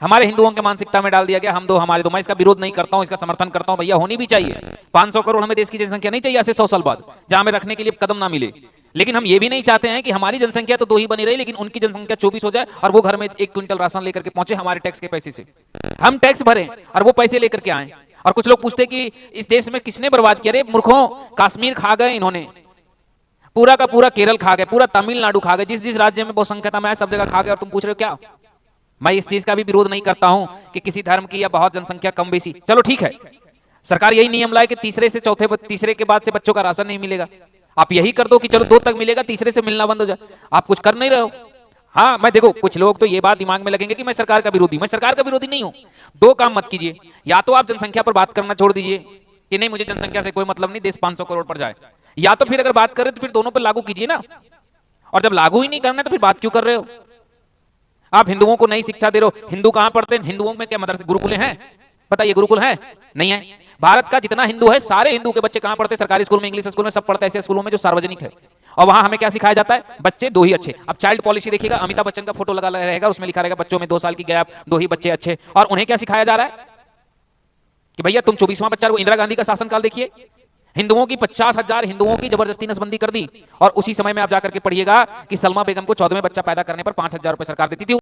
हमारे हिंदुओं के मानसिकता में डाल दिया गया हम दो हमारे दो। मैं इसका विरोध नहीं करता हूं, इसका समर्थन करता हूं, भैया होनी भी चाहिए। 500 करोड़ हमें देश की जनसंख्या नहीं चाहिए ऐसे 100 साल बाद, जहां हमें रखने के लिए कदम ना मिले। लेकिन हम ये भी नहीं चाहते हैं कि हमारी जनसंख्या तो 2 ही बनी रही, लेकिन उनकी जनसंख्या 24 हो जाए और वो घर में 1 क्विंटल राशन लेकर के पहुंचे हमारे टैक्स के पैसे से। हम टैक्स भरें और वो पैसे लेकर के आए। और कुछ लोग पूछते कि इस देश में किसने बर्बाद किया? अरे मूर्खों, कश्मीर खा गए इन्होंने, पूरा का पूरा केरल खा गए, पूरा तमिलनाडु खा गए, जिस जिस राज्य में बहुसंख्यता में आए सब जगह खा गए। और तुम पूछ रहे हो क्या? मैं इस चीज का भी विरोध नहीं करता हूं कि किसी धर्म की या बहुत जनसंख्या कम बेसी, चलो ठीक है, सरकार यही नियम लाए कि तीसरे के बाद से बच्चों का राशन नहीं मिलेगा। आप यही कर दो कि चलो 2 तक मिलेगा, तीसरे से मिलना बंद हो जाए। आप कुछ कर नहीं रहे हो। हाँ, मैं देखो कुछ लोग तो ये बात दिमाग में लगेंगे कि मैं सरकार का विरोधी, मैं सरकार का विरोधी नहीं हूं। 2 काम मत कीजिए, या तो आप जनसंख्या पर बात करना छोड़ दीजिए कि नहीं मुझे जनसंख्या से कोई मतलब नहीं, देश 500 करोड़ पर जाए, या तो फिर अगर बात करें तो फिर दोनों पर लागू कीजिए ना। और जब लागू ही नहीं करना है तो फिर बात क्यों कर रहे हो? आप हिंदुओं को नई शिक्षा दे रहे हो। हिंदू कहां पढ़ते हैं? हिंदुओं में क्या मदरसे गुरुकुल हैं? बताइए, गुरुकुल है? नहीं है। भारत का जितना हिंदू है सारे हिंदू के बच्चे कहां पढ़ते हैं? सरकारी स्कूल में, इंग्लिश स्कूल में, सब पढ़ते हैं ऐसे स्कूलों में जो सार्वजनिक है। और वहां हमें क्या सिखाया जाता है? बच्चे 2 ही अच्छे। अब चाइल्ड पॉलिसी देखिएगा, अमिताभ बच्चन का फोटो लगा रहेगा, उसमें लिखा रहेगा बच्चों में 2 साल की गैप, 2 ही बच्चे अच्छे। और उन्हें क्या सिखाया जा रहा है कि भैया तुम 24वां बच्चा। इंदिरा गांधी का शासनकाल देखिए, हिंदुओं की 50,000 हिंदुओं की जबरदस्ती नसबंदी कर दी। और उसी समय में आप जाकर के पढ़िएगा कि सलमा बेगम को 14वें बच्चा पैदा करने पर 5,000 रुपए सरकार देती थी।